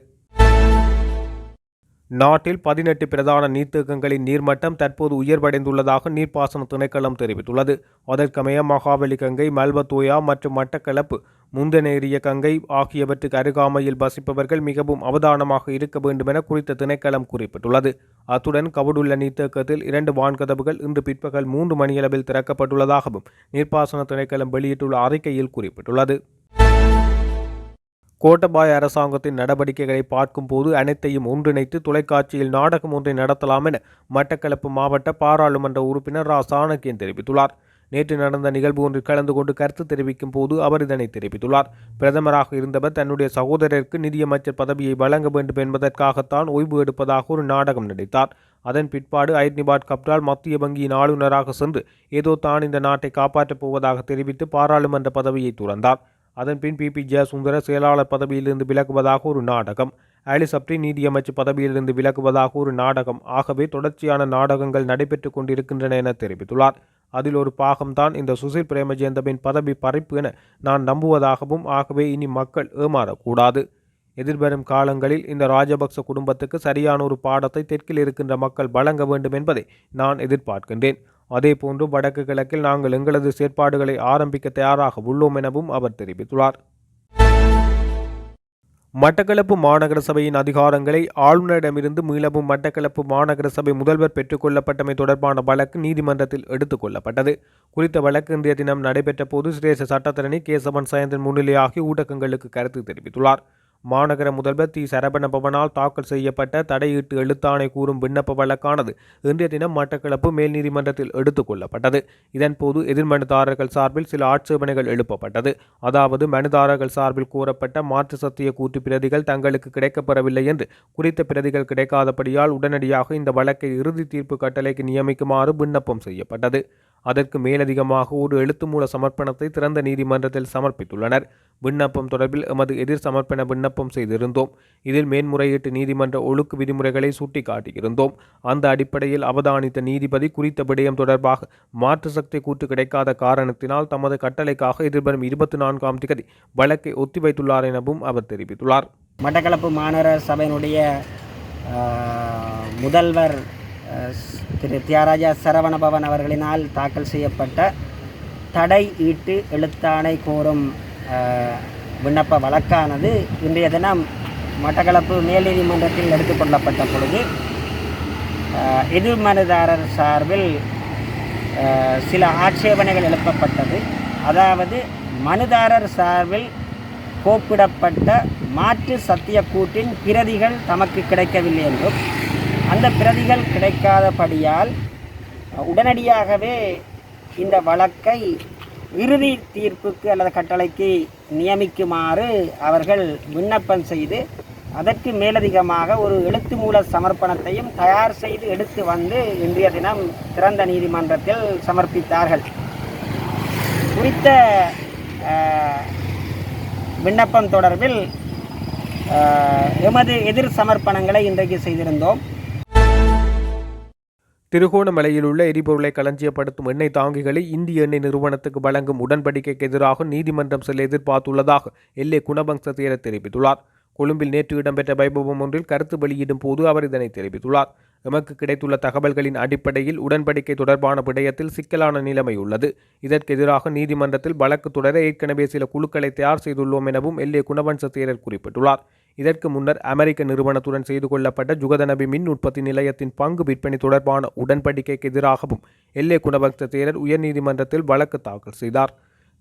நாட்டில் 18 பிரதான நீர்த்தேக்கங்களின் நீர்மட்டம் தற்போது உயர்வடைந்துள்ளதாக நீர்ப்பாசன திணைக்களம் தெரிவித்துள்ளது. அதற்கமைய மகாவலி கங்கை, மல்வத்தோயா மற்றும் மட்டக்களப்பு முந்தநேரிய கங்கை ஆகியவற்றுக்கு அருகாமையில் வசிப்பவர்கள் மிகவும் அவதானமாக இருக்க வேண்டும் என குறித்த திணைக்களம் குறிப்பிட்டுள்ளது. அத்துடன் கவுடுள்ள நீர்த்தேக்கத்தில் 2 வான்கதவுகள் இன்று பிற்பகல் 3 மணியளவில் திறக்கப்பட்டுள்ளதாகவும் நீர்ப்பாசன திணைக்களம் வெளியிட்டுள்ள அறிக்கையில் குறிப்பிட்டுள்ளது. கோட்டபாய அரசாங்கத்தின் நடவடிக்கைகளை பார்க்கும் போது அனைத்தையும் ஒன்றிணைத்து தொலைக்காட்சியில் நாடகம் ஒன்றை நடத்தலாம் என மட்டக்களப்பு மாவட்ட பாராளுமன்ற உறுப்பினர் ரா சாணக்கியன் தெரிவித்துள்ளார். நேற்று நடந்த நிகழ்வு ஒன்றில் கலந்து கொண்டு கருத்து தெரிவிக்கும் போது அவர் இதனை தெரிவித்துள்ளார். பிரதமராக இருந்தவர் தன்னுடைய சகோதரருக்கு நிதியமைச்சர் பதவியை வழங்க வேண்டும் என்பதற்காகத்தான் ஓய்வு எடுப்பதாக ஒரு நாடகம் நடித்தார். அதன் பிற்பாடு ஐட்னிபாட் கப்ரால் மத்திய வங்கியின் ஆளுநராக சென்று ஏதோ தான் இந்த நாட்டை காப்பாற்றப் போவதாக தெரிவித்து பாராளுமன்ற பதவியை துறந்தார். அதன்பின் பிபி ஜெயசுந்தர செயலாளர் பதவியிலிருந்து விலகுவதாக ஒரு நாடகம், ஆலிஸ் அப்ரி நீதியமைச்சர் பதவியிலிருந்து விலகுவதாக ஒரு நாடகம், ஆகவே தொடர்ச்சியான நாடகங்கள் நடைபெற்றுக் கொண்டிருக்கின்றன என தெரிவித்துள்ளார். அதில் ஒரு பாகம்தான் இந்த சுசில் பிரேமஜெயந்தவின் பதவி பறிப்பு என நான் நம்புவதாகவும், ஆகவே இனி மக்கள் ஏமாறக்கூடாது. எதிர்வரும் காலங்களில் இந்த ராஜபக்ச குடும்பத்துக்கு சரியான ஒரு பாடத்தை தெற்கில் இருக்கின்ற மக்கள் வழங்க வேண்டும் என்பதை நான் எதிர்பார்க்கின்றேன். அதேபோன்று வடக்கு கிழக்கில் நாங்கள் எங்களது செயற்பாடுகளை ஆரம்பிக்க தயாராக உள்ளோம் எனவும் அவர் தெரிவித்துள்ளார். மட்டக்களப்பு மாநகர சபையின் அதிகாரங்களை ஆளுநரிடமிருந்து மீளவும் மட்டக்களப்பு மாநகர சபை முதல்வர் பெற்றுக்கொள்ளப்பட்டமை தொடர்பான வழக்கு நீதிமன்றத்தில் எடுத்துக் கொள்ளப்பட்டது. குறித்த வழக்கு இன்றைய தினம் நடைபெற்ற போது சிரேஷ்ட சட்டத்தரணி கேசவன் சயந்திரன் முன்னிலையாகி ஊடகங்களுக்கு கருத்து தெரிவித்துள்ளார். மாநகர முதல்வர் தி சரவணபவனால் தாக்கல் செய்யப்பட்ட தடையீட்டு எழுத்தாணை கூறும் விண்ணப்ப வழக்கானது இன்றைய தினம் மட்டக்களப்பு மேல் நீதிமன்றத்தில் எடுத்துக் கொள்ளப்பட்டது. இதன்போது எதிர்மனுதாரர்கள் சார்பில் சில ஆட்சேபனைகள் எழுப்பப்பட்டது. அதாவது மனுதாரர்கள் சார்பில் கூறப்பட்ட மாற்று சத்திய கூட்டு பிரதிகள் தங்களுக்கு கிடைக்கப்பெறவில்லை என்று, குறித்த பிரதிகள் கிடைக்காதபடியால் உடனடியாக இந்த வழக்கை இறுதி தீர்ப்பு கட்டளைக்கு நியமிக்குமாறு விண்ணப்பம் செய்யப்பட்டது. அதற்கு மேலதிகமாக ஒரு எழுத்து மூல சமர்ப்பணத்தை திறந்த நீதிமன்றத்தில் சமர்ப்பித்துள்ளனர். விண்ணப்பம் தொடர்பில் எமது எதிர் சமர்ப்பண விண்ணப்பம் செய்திருந்தோம். இதில் மேன்முறையீட்டு நீதிமன்ற ஒழுக்கு விதிமுறைகளை சுட்டிக்காட்டியிருந்தோம். அந்த அடிப்படையில் அவதானித்த நீதிபதி குறித்த விடயம் தொடர்பாக மாற்று சக்தி கூட்டு கிடைக்காத காரணத்தினால் தமது கட்டளைக்காக எதிர்வரும் 24ஆம் தேதி வழக்கை ஒத்திவைத்துள்ளார் எனவும் அவர் தெரிவித்துள்ளார். மட்டக்களப்பு மாநகர சபையினுடைய முதல்வர் திரு தியாகராஜா சரவணபவன் அவர்களினால் தாக்கல் செய்யப்பட்ட தடை ஈட்டு எழுத்தாணை கோரும் விண்ணப்ப வழக்கானது இன்றைய தினம் மட்டக்களப்பு மேல் நீதிமன்றத்தில் எடுத்துக்கொள்ளப்பட்ட பொழுது எதிர்மனுதாரர் சார்பில் சில ஆட்சேபனைகள் எழுப்பப்பட்டது. அதாவது மனுதாரர் சார்பில் கோப்பிடப்பட்ட மாற்று சத்தியக்கூட்டின் பிரதிகள் தமக்கு கிடைக்கவில்லை என்றும், அந்த பிரதிகள் கிடைக்காதபடியால் உடனடியாகவே இந்த வழக்கை இறுதி தீர்ப்புக்கு அல்லது கட்டளைக்கு நியமிக்குமாறு அவர்கள் விண்ணப்பம் செய்து அதற்கு மேலதிகமாக ஒரு எழுத்து மூல சமர்ப்பணத்தையும் தயார் செய்து எடுத்து வந்து இன்றைய தினம் திறந்த நீதிமன்றத்தில் சமர்ப்பித்தார்கள். குறித்த விண்ணப்பம் தொடர்பில் எமது எதிர் சமர்ப்பணங்களை இன்றைக்கு செய்திருந்தோம். திருகோணமலையில் உள்ள எரிபொருளை களஞ்சியப்படுத்தும் எண்ணெய் தாங்கிகளை இந்திய எண்ணெய் நிறுவனத்துக்கு வழங்கும் உடன்படிக்கைக்கு எதிராக நீதிமன்றம் செல்ல எதிர்பார்த்துள்ளதாக எல்ஏ குணபங்ச தேர தெரிவித்துள்ளார். கொழும்பில் நேற்று இடம்பெற்ற வைபவம் ஒன்றில் கருத்து வெளியிடும் போது அவர் இதனை தெரிவித்துள்ளார். எமக்கு கிடைத்துள்ள தகவல்களின் அடிப்படையில் உடன்படிக்கை தொடர்பான விடயத்தில் சிக்கலான நிலைமை உள்ளது. இதற்கு எதிராக நீதிமன்றத்தில் வழக்கு தொடர ஏற்கனவே சில குழுக்களை தயார் செய்துள்ளோம் எனவும் எல்ஏ குணவன்ச தேரர் குறிப்பிட்டுள்ளார். இதற்கு முன்னர் அமெரிக்க நிறுவனத்துடன் செய்து கொள்ளப்பட்ட ஜுகதனபி மின் உற்பத்தி நிலையத்தின் பங்கு விற்பனை தொடர்பான உடன்படிக்கைக்கு எதிராகவும் எல்லே குணவர்த்த தேரர் உயர்நீதிமன்றத்தில் வழக்கு தாக்கல் செய்தார்.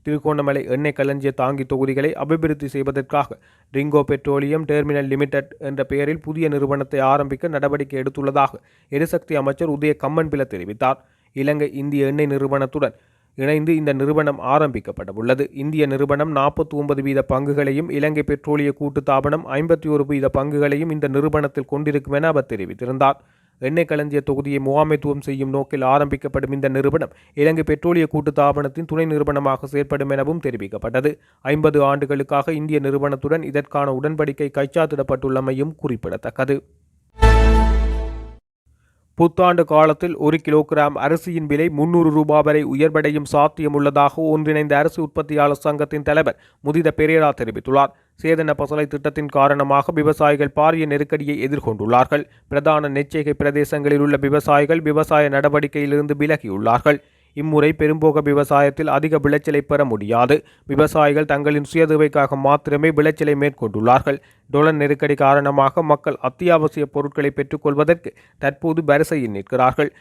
திருகோணமலை எண்ணெய் களஞ்சிய தாங்கி தொகுதிகளை அபிவிருத்தி செய்வதற்காக ரிங்கோ பெட்ரோலியம் டெர்மினல் லிமிடெட் என்ற பெயரில் புதிய நிறுவனத்தை ஆரம்பிக்க நடவடிக்கை எடுத்துள்ளதாக எரிசக்தி அமைச்சர் உதய கம்மன்பில தெரிவித்தார். இலங்கை இந்திய எண்ணெய் நிறுவனத்துடன் இணைந்து இந்த நிறுவனம் ஆரம்பிக்கப்படவுள்ளது. இந்திய நிறுவனம் 49% பங்குகளையும் இலங்கை பெட்ரோலிய கூட்டுத்தாபனம் 51% பங்குகளையும் இந்த நிறுவனத்தில் கொண்டிருக்கும் என அவர் தெரிவித்திருந்தார். எண்ணெய் களஞ்சிய தொகுதியை முகாமைத்துவம் செய்யும் நோக்கில் ஆரம்பிக்கப்படும் இந்த நிறுவனம் இலங்கை பெட்ரோலிய கூட்டுத்தாபனத்தின் துணை நிறுவனமாக செயற்படும் எனவும் தெரிவிக்கப்பட்டது. 50 ஆண்டுகளுக்காக இந்திய நிறுவனத்துடன் இதற்கான உடன்படிக்கை கைச்சாத்திடப்பட்டுள்ளமையும் குறிப்பிடத்தக்கது. புத்தாண்டு காலத்தில் 1 கிலோகிராம் அரிசியின் விலை 300 ரூபாய் வரை உயர்வடையும் சாத்தியம் உள்ளதாக ஒன்றிணைந்த அரிசி உற்பத்தியாளர் சங்கத்தின் தலைவர் முதித பெரேரா தெரிவித்துள்ளார். சேதன பசலை திட்டத்தின் காரணமாக விவசாயிகள் பாரிய நெருக்கடியை எதிர்கொண்டுள்ளார்கள். பிரதான நெச்சைகை பிரதேசங்களில் உள்ள விவசாயிகள் விவசாய நடவடிக்கையிலிருந்து விலகியுள்ளார்கள். இம்முறை பெரும்போக விவசாயத்தில் அதிக விளைச்சலை பெற முடியாது. விவசாயிகள் தங்களின் சுயதேவைக்காக மாத்திரமே விளைச்சலை மேற்கொண்டுள்ளார்கள். டொலர் நெருக்கடி காரணமாக மக்கள் அத்தியாவசிய பொருட்களை பெற்றுக்கொள்வதற்கு தற்போது வரிசையில் நிற்கிறார்கள்.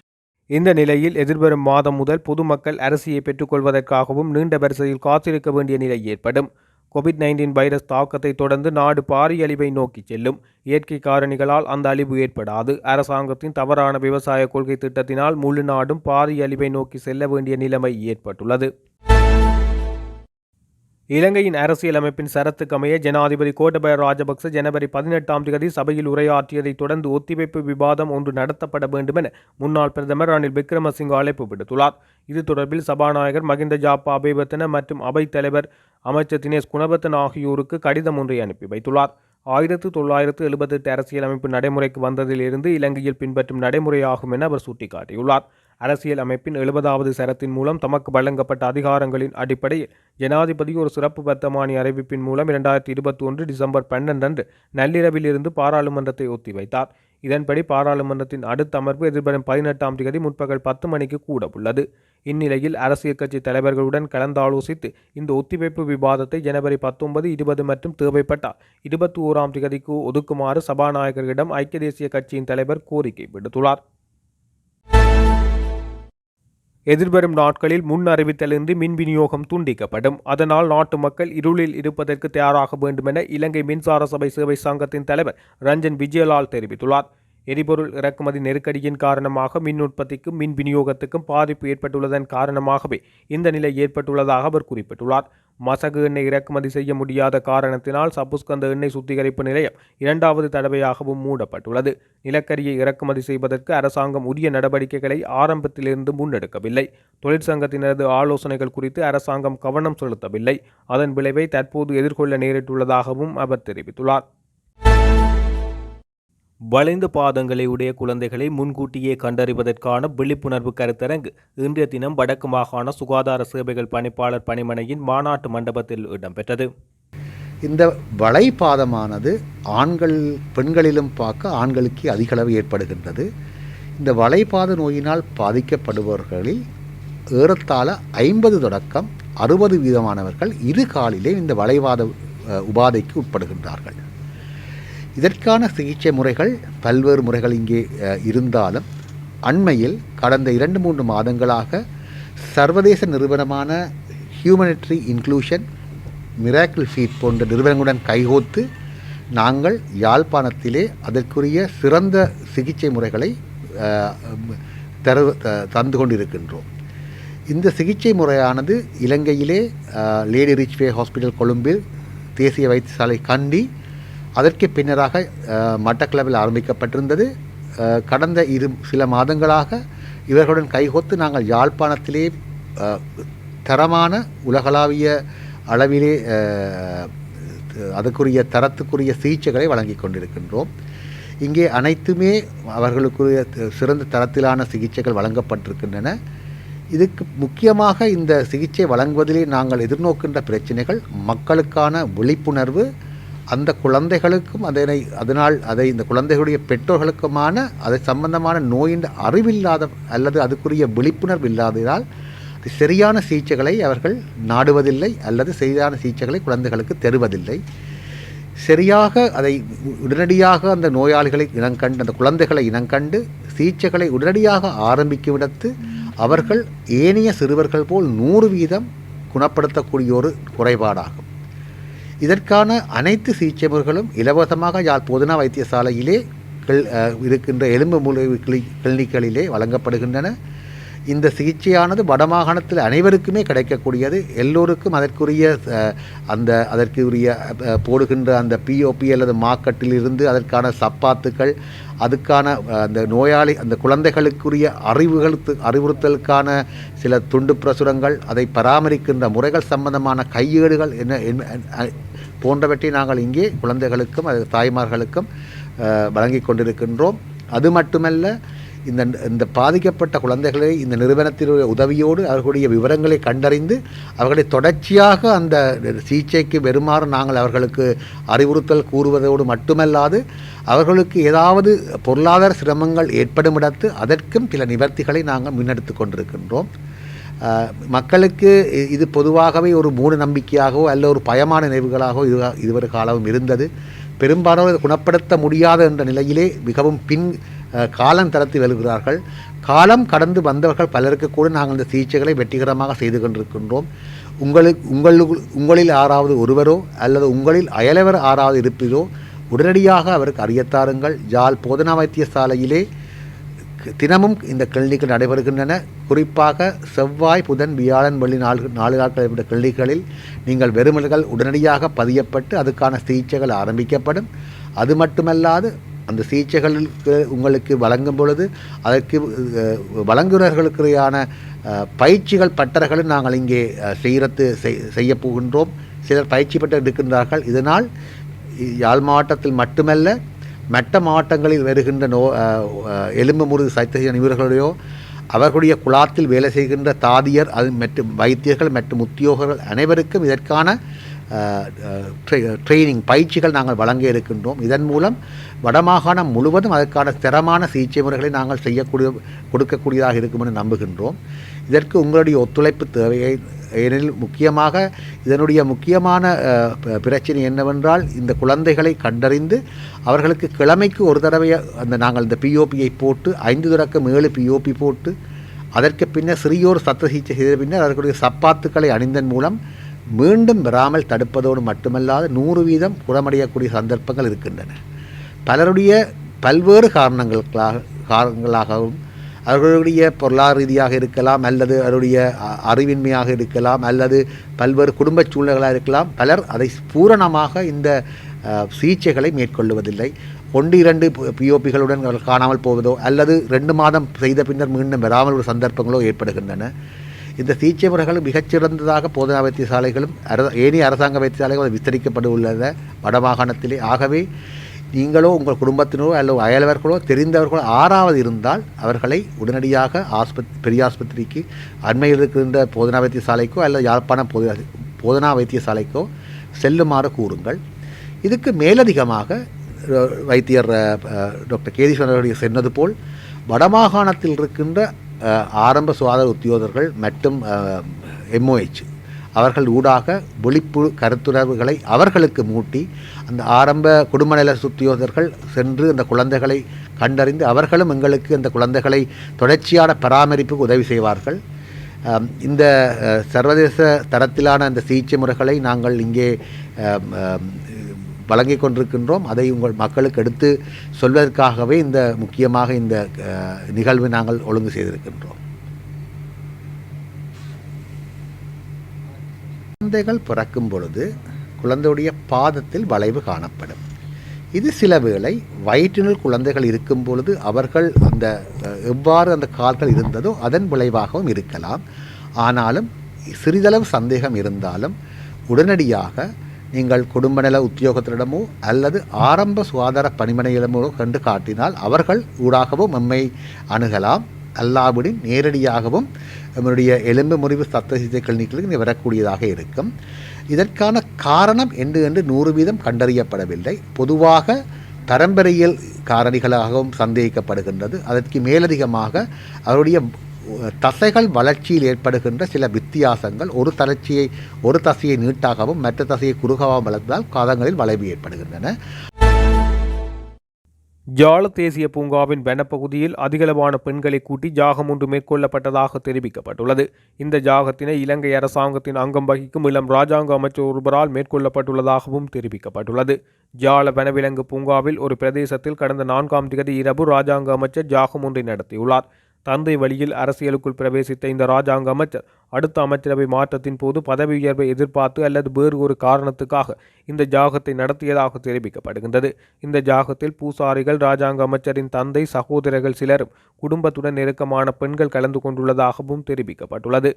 இந்த நிலையில் எதிர்வரும் மாதம் முதல் பொதுமக்கள் அரிசியை பெற்றுக்கொள்வதற்காகவும் நீண்ட வரிசையில் காத்திருக்க வேண்டிய நிலை ஏற்படும். கோவிட்-19 வைரஸ் தாக்கத்தை தொடர்ந்து நாடு பாரிய அழிவை நோக்கி செல்லும். இயற்கை காரணிகளால் அந்த அழிவு ஏற்படாது. அரசாங்கத்தின் தவறான விவசாய கொள்கை திட்டத்தினால் முழு நாடும் பாரிய அழிவை நோக்கி செல்ல வேண்டிய நிலைமை ஏற்பட்டுள்ளது. இலங்கையின் அரசியலமைப்பின் சரத்துக்கமைய ஜனாதிபதி கோட்டபய ராஜபக்ச ஜனவரி 18 சபையில் உரையாற்றியதை தொடர்ந்து ஒத்திவைப்பு விவாதம் ஒன்று நடத்தப்பட வேண்டும் என முன்னாள் பிரதமர் ரணில் விக்ரமசிங்க அழைப்பு விடுத்துள்ளார். இது தொடர்பில் சபாநாயகர் மகிந்த ஜாப்பா அபேவர்த்தன மற்றும் அவைத் தலைவர் அமைச்சர் தினேஷ் குணவர்த்தன ஆகியோருக்கு கடிதம் ஒன்றை அனுப்பி வைத்துள்ளார். 1978 அரசியலமைப்பு நடைமுறைக்கு வந்ததிலிருந்து இலங்கையில் பின்பற்றும் நடைமுறையாகும் என அவர் சுட்டிக்காட்டியுள்ளார். அரசியல் அமைப்பின் 70வது சரத்தின் மூலம் தமக்கு வழங்கப்பட்ட அதிகாரங்களின் அடிப்படையில் ஜனாதிபதி ஒரு சிறப்பு வர்த்தமானி அறிவிப்பின் மூலம் 2021 டிசம்பர் 12 அன்று நள்ளிரவில் இருந்து பாராளுமன்றத்தை ஒத்திவைத்தார். இதன்படி பாராளுமன்றத்தின் அடுத்த அமர்வு எதிர்வரும் 18 முற்பகல் 10 மணிக்கு கூட உள்ளது. இந்நிலையில் அரசியல் கட்சி தலைவர்களுடன் கலந்தாலோசித்து இந்த ஒத்திவைப்பு விவாதத்தை ஜனவரி 19, 20 மற்றும் தேவைப்பட்டால் 21 ஒதுக்குமாறு சபாநாயகரிடம் ஐக்கிய தேசிய கட்சியின் தலைவர் கோரிக்கை விடுத்துள்ளார். எதிர்வரும் நாட்களில் முன் அறிவித்தலின்றி மின் விநியோகம் துண்டிக்கப்படும். அதனால் நாட்டு மக்கள் இருளில் இருப்பதற்கு தயாராக வேண்டும் என இலங்கை மின்சார சபை சேவை சங்கத்தின் தலைவர் ரஞ்சன் விஜயலால் தெரிவித்துள்ளார். எரிபொருள் இறக்குமதி நெருக்கடியின் காரணமாக மின் உற்பத்திக்கும் மின் விநியோகத்துக்கும் பாதிப்பு ஏற்பட்டுள்ளதன் காரணமாகவே இந்த நிலை ஏற்பட்டுள்ளதாக அவர் குறிப்பிட்டுள்ளார். மசகு எண்ணெய் இறக்குமதி செய்ய முடியாத காரணத்தினால் சப்புஸ்கந்த எண்ணெய் சுத்திகரிப்பு நிலையம் 2வது தடவையாகவும் மூடப்பட்டுள்ளது. நிலக்கரியை இறக்குமதி செய்வதற்கு அரசாங்கம் உரிய நடவடிக்கைகளை ஆரம்பத்திலிருந்து முன்னெடுக்கவில்லை. தொழிற்சங்கத்தினரது ஆலோசனைகள் குறித்து அரசாங்கம் கவனம் செலுத்தவில்லை. அதன் விளைவை தற்போது எதிர்கொள்ள நேரிட்டுள்ளதாகவும் அவர் தெரிவித்துள்ளார். வளைந்த பாதங்களை உடைய குழந்தைகளை முன்கூட்டியே கண்டறிவதற்கான விழிப்புணர்வு கருத்தரங்கு இன்றைய தினம் வடக்கு மாகாண சுகாதார சேவைகள் பணிப்பாளர் பணிமனையின் மாநாட்டு மண்டபத்தில் இடம்பெற்றது. இந்த வளைபாதமானது பெண்களிலும் பார்க்க ஆண்களுக்கு அதிகளவு ஏற்படுகின்றது. இந்த வளைபாத நோயினால் பாதிக்கப்படுபவர்களில் ஏறத்தாழ 50 தொடக்கம் 60% இரு காலிலே இந்த வளைவாத உபாதைக்கு உட்படுகின்றார்கள். இதற்கான சிகிச்சை முறைகள் பல்வேறு முறைகள் இங்கே இருந்தாலும் அண்மையில் கடந்த 2-3 மாதங்களாக சர்வதேச நிறுவனமான ஹியூமனிட்ரி இன்க்ளூஷன், மிராக்கிள் ஃபீட் போன்ற நிறுவனங்களுடன் கைகோத்து நாங்கள் யாழ்ப்பாணத்திலே அதற்குரிய சிறந்த சிகிச்சை முறைகளை தந்து கொண்டிருக்கின்றோம். இந்த சிகிச்சை முறையானது இலங்கையிலே லேடி ரிச்வே ஹாஸ்பிட்டல் கொழும்பில், தேசிய வைத்தியசாலை கண்டி, அதற்கு பின்னராக மட்டக்களவில் ஆரம்பிக்கப்பட்டிருந்தது. கடந்த சில மாதங்களாக இவர்களுடன் கைகோத்து நாங்கள் யாழ்ப்பாணத்திலே தரமான உலகளாவிய அளவிலே அதற்குரிய தரத்துக்குரிய சிகிச்சைகளை வழங்கி கொண்டிருக்கின்றோம். இங்கே அனைத்துமே அவர்களுக்குரிய சிறந்த தரத்திலான சிகிச்சைகள் வழங்கப்பட்டிருக்கின்றன. இதுக்கு முக்கியமாக இந்த சிகிச்சை வழங்குவதிலே நாங்கள் எதிர்நோக்கின்ற பிரச்சனைகள் மக்களுக்கான விழிப்புணர்வு, அந்த குழந்தைகளுக்கும் அதை இந்த குழந்தைகளுடைய பெற்றோர்களுக்குமான அதை சம்பந்தமான நோயின் அறிவில்லாத அல்லது அதுக்குரிய விழிப்புணர்வு இல்லாததால் சரியான சிகிச்சைகளை அவர்கள் நாடுவதில்லை அல்லது சரியான சிகிச்சைகளை குழந்தைகளுக்கு தருவதில்லை. சரியாக அதை உடனடியாக அந்த நோயாளிகளை இனங்கண்டு அந்த குழந்தைகளை இனங்கண்டு சிகிச்சைகளை உடனடியாக ஆரம்பிக்கும் விடத்து அவர்கள் ஏனைய சிறுவர்கள் போல் 100% குணப்படுத்தக்கூடிய ஒரு குறைபாடாகும். இதற்கான அனைத்து சிகிச்சை முறைகளும் இலவசமாக யாழ் போதனா வைத்தியசாலையிலே இருக்கின்ற எலும்பு முறிவு கிளினிக்களிலே வழங்கப்படுகின்றன. இந்த சிகிச்சையானது வடமாகாணத்தில் அனைவருக்குமே கிடைக்கக்கூடியது. எல்லோருக்கும் அதற்குரிய போடுகின்ற அந்த பிஓபி அல்லது மார்க்கெட்டிலிருந்து அதற்கான சப்பாத்துக்கள், அதுக்கான அந்த நோயாளி அந்த குழந்தைகளுக்குரிய அறிவுறுத்தலுக்கான சில துண்டு பிரசுரங்கள், அதை பராமரிக்கின்ற முறைகள் சம்பந்தமான கையேடுகள் என்ன போன்றவற்றை நாங்கள் இங்கே குழந்தைகளுக்கும் அது தாய்மார்களுக்கும் வழங்கி கொண்டிருக்கின்றோம். அது மட்டுமல்ல, இந்த பாதிக்கப்பட்ட குழந்தைகளை இந்த நிறுவனத்தினுடைய உதவியோடு அவர்களுடைய விவரங்களை கண்டறிந்து அவர்களை தொடர்ச்சியாக அந்த சிகிச்சைக்கு வருமாறு நாங்கள் அவர்களுக்கு அறிவுறுத்தல் கூறுவதோடு மட்டுமல்லாது அவர்களுக்கு ஏதாவது பொருளாதார சிரமங்கள் ஏற்படும் இடத்து அதற்கும் சில நிவர்த்திகளை நாங்கள் முன்னெடுத்து கொண்டிருக்கின்றோம். மக்களுக்கு இது பொதுவாகவே ஒரு மூட நம்பிக்கையாகவோ அல்ல ஒரு பயமான நினைவுகளாகவோ இதுவரை காலமும் இருந்தது. பெரும்பாலானோர் குணப்படுத்த முடியாத என்ற நிலையிலே மிகவும் காலம் தரத்து வருகிறார்கள். காலம் கடந்து வந்தவர்கள் பலருக்கு கூட நாங்கள் இந்த சிகிச்சைகளை வெற்றிகரமாக செய்து கொண்டிருக்கின்றோம். உங்களில் யாராவது ஒருவரோ அல்லது உங்களில் அயலவர் யாராவது இருப்பதோ உடனடியாக அவருக்கு அறியத்தாருங்கள். யாழ் போதனா வைத்தியசாலையிலே தினமும் இந்த கிளினிக்கள் நடைபெறுகின்றன. குறிப்பாக செவ்வாய், புதன், வியாழன், வெள்ளி 4 நாட்கள் கிளினிக்களில் நீங்கள் வெறுமல்கள் உடனடியாக பதியப்பட்டு அதுக்கான சிகிச்சைகள் ஆரம்பிக்கப்படும். அது மட்டுமல்லாது அந்த சிகிச்சைகளுக்கு உங்களுக்கு வழங்கும் பொழுது அதற்கு வழங்குநர்களுக்கான பயிற்சிகள் பட்டறைகளும் நாங்கள் இங்கே செய்ய போகின்றோம். சிலர் பயிற்சி பெற்று இருக்கின்றார்கள். இதனால் யாழ் மாவட்டத்தில் மட்டுமல்ல மற்ற மாவட்டங்களில் வருகின்ற எலும்பு முறிவு சைத்திய நிபுணர்களையோ அவர்களுடைய குழாத்தில் வேலை செய்கின்ற தாதியர் மற்றும் வைத்தியர்கள் மற்றும் உத்தியோகர்கள் அனைவருக்கும் இதற்கான ட்ரைனிங் பயிற்சிகள் நாங்கள் வழங்க இருக்கின்றோம். இதன் மூலம் வடமாகாணம் முழுவதும் அதற்கான தரமான சிகிச்சை முறைகளை நாங்கள் கொடுக்கக்கூடியதாக இருக்கும் என்று நம்புகின்றோம். இதற்கு உங்களுடைய ஒத்துழைப்பு தேவையை, ஏனெனில் முக்கியமாக இதனுடைய முக்கியமான பிரச்சனை என்னவென்றால் இந்த குழந்தைகளை கண்டறிந்து அவர்களுக்கு கிழமைக்கு ஒரு தடவை நாங்கள் இந்த பிஓபியை போட்டு 5-7 பிஓபி போட்டு அதற்கு பின்னர் சிறியோர் சத்த சிகிச்சை செய்த பின்னர் அவர்களுடைய சப்பாத்துக்களை அணிந்தன் மூலம் மீண்டும் வராமல் தடுப்பதோடு மட்டுமல்லாது 100% குணமடையக்கூடிய சந்தர்ப்பங்கள் இருக்கின்றன. பலருடைய பல்வேறு காரணங்களாகவும் அவர்களுடைய பொருளாதார ரீதியாக இருக்கலாம், அல்லது அவருடைய அறிவின்மையாக இருக்கலாம், அல்லது பல்வேறு குடும்ப சூழ்நிலைகளாக இருக்கலாம். பலர் அதை பூரணமாக இந்த சிகிச்சைகளை மேற்கொள்வதில்லை. 1-2 பிஓபிகளுடன் அவர்கள் காணாமல் போவதோ அல்லது 2 மாதம் செய்த பின்னர் மீண்டும் வராமல் ஒரு சந்தர்ப்பங்களோ ஏற்படுகின்றன. இந்த சிகிச்சை முறைகள் மிகச்சிறந்ததாக போதனா வைத்தியசாலைகளும் ஏனைய அரசாங்க வைத்தியசாலைகளும் விஸ்தரிக்கப்பட உள்ளன வடமாகாணத்திலே. ஆகவே நீங்களோ உங்கள் குடும்பத்தினரோ அல்லது அயலவர்களோ தெரிந்தவர்களோ ஆறாவது இருந்தால் அவர்களை உடனடியாக பெரிய ஆஸ்பத்திரிக்கு அண்மையில் இருக்கின்ற போதனா வைத்தியசாலைக்கோ அல்லது யாழ்ப்பாணம் போதனா வைத்தியசாலைக்கோ செல்லுமாறு கூறுங்கள். இதுக்கு மேலதிகமாக வைத்தியர் டாக்டர் கேதீஸ்வரன் அவர்கள் சொன்னது போல் வடமாகாணத்தில் இருக்கின்ற ஆரம்ப சுகாதார உத்தியோகர்கள் மற்றும் எம்ஓஹெச் அவர்கள் ஊடாக விழிப்பு கருத்துணர்வுகளை அவர்களுக்கு மூட்டி அந்த ஆரம்ப குடும்ப நல உத்தியோகர்கள் சென்று அந்த குழந்தைகளை கண்டறிந்து அவர்களும் எங்களுக்கு அந்த குழந்தைகளை தொடர்ச்சியான பராமரிப்புக்கு உதவி செய்வார்கள். இந்த சர்வதேச தரத்திலான அந்த சிகிச்சை முறைகளை நாங்கள் இங்கே வழங்கி கொண்டிருக்கின்றோம். அதை உங்கள் மக்களுக்கு எடுத்து சொல்வதற்காகவே முக்கியமாக இந்த நிகழ்வு நாங்கள் ஒழுங்கு செய்திருக்கின்றோம். குழந்தைகள் பிறக்கும் பொழுது குழந்தையுடைய பாதத்தில் வளைவு காணப்படும். இது சில வேளை வயிற்றினுள் குழந்தைகள் இருக்கும் பொழுது அவர்கள் எவ்வாறு அந்த கால்கள் இருந்ததோ அதன் விளைவாகவும் இருக்கலாம். ஆனாலும் சிறிதளவு சந்தேகம் இருந்தாலும் உடனடியாக நீங்கள் குடும்ப நல உத்தியோகத்திடமோ அல்லது ஆரம்ப சுகாதார பணிமனையிடமோ கண்டு காட்டினால் அவர்கள் ஊடாகவும் நம்மை அணுகலாம். அல்லாவிடின் நேரடியாகவும் நம்முடைய எலும்பு முறிவு சத்த சிகிச்சை கிளினிக்களுக்கு வரக்கூடியதாக இருக்கும். இதற்கான காரணம் என்று 100% கண்டறியப்படவில்லை. பொதுவாக பரம்பரையியல் காரணிகளாகவும் சந்தேகிக்கப்படுகின்றது. அதற்கு மேலதிகமாக அவருடைய தசைகள் வளர்ச்சியில் ஏற்படுகின்ற சில வித்தியாசங்கள் ஒரு தசையை நீட்டாகவும் மற்ற தசையை குறுகாகவும் வளர்த்தால் காதங்களில் வளைவு ஏற்படுகின்றன. யாழ தேசிய பூங்காவின் வனப்பகுதியில் அதிகளவான பெண்களை கூட்டி ஜாகம் ஒன்று மேற்கொள்ளப்பட்டதாக தெரிவிக்கப்பட்டுள்ளது. இந்த ஜாகத்தினை இலங்கை அரசாங்கத்தின் அங்கம் வகிக்கும் இளம் இராஜாங்க அமைச்சர் ஒருவரால் மேற்கொள்ளப்பட்டுள்ளதாகவும் தெரிவிக்கப்பட்டுள்ளது. யாழ வனவிலங்கு பூங்காவில் ஒரு பிரதேசத்தில் கடந்த 4ஆம் தேதி இரவு இராஜாங்க அமைச்சர் ஜாகம் ஒன்றை நடத்தியுள்ளார். தந்தை வழியில் அரசியலுக்குள் பிரவேசித்த இந்த இராஜாங்க அமைச்சர் அடுத்த அமைச்சரவை மாற்றத்தின் போது பதவி உயர்வை எதிர்பார்த்து அல்லது வேறு ஒரு காரணத்துக்காக இந்த ஜாகத்தை நடத்தியதாக தெரிவிக்கப்படுகின்றது. இந்த ஜாகத்தில் பூசாரிகள், இராஜாங்க அமைச்சரின் தந்தை, சகோதரர்கள் சிலரும் குடும்பத்துடன் நெருக்கமான பெண்கள் கலந்து கொண்டுள்ளதாகவும் தெரிவிக்கப்பட்டுள்ளது.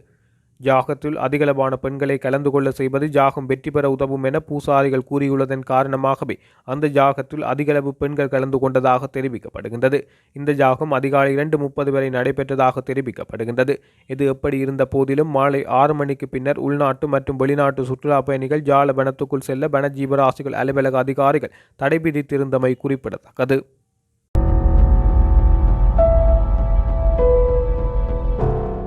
ஜாகத்தில் அதிகளவான பெண்களை கலந்து கொள்ள செய்வது ஜாகம் வெற்றி பெற உதவும் என பூசாரிகள் கூறியுள்ளதன் காரணமாகவே அந்த ஜாகத்தில் அதிகளவு பெண்கள் கலந்து கொண்டதாக தெரிவிக்கப்படுகின்றது. இந்த ஜாகம் அதிகாலை 2:30 வரை நடைபெற்றதாக தெரிவிக்கப்படுகின்றது. இது எப்படி இருந்த போதிலும் மாலை 6 மணிக்கு பின்னர் உள்நாட்டு மற்றும் வெளிநாட்டு சுற்றுலா பயணிகள் ஜால வனத்துக்குள் செல்ல வன ஜீவராசிகள் அலுவலக அதிகாரிகள் தடை விதித்திருந்தமை குறிப்பிடத்தக்கது.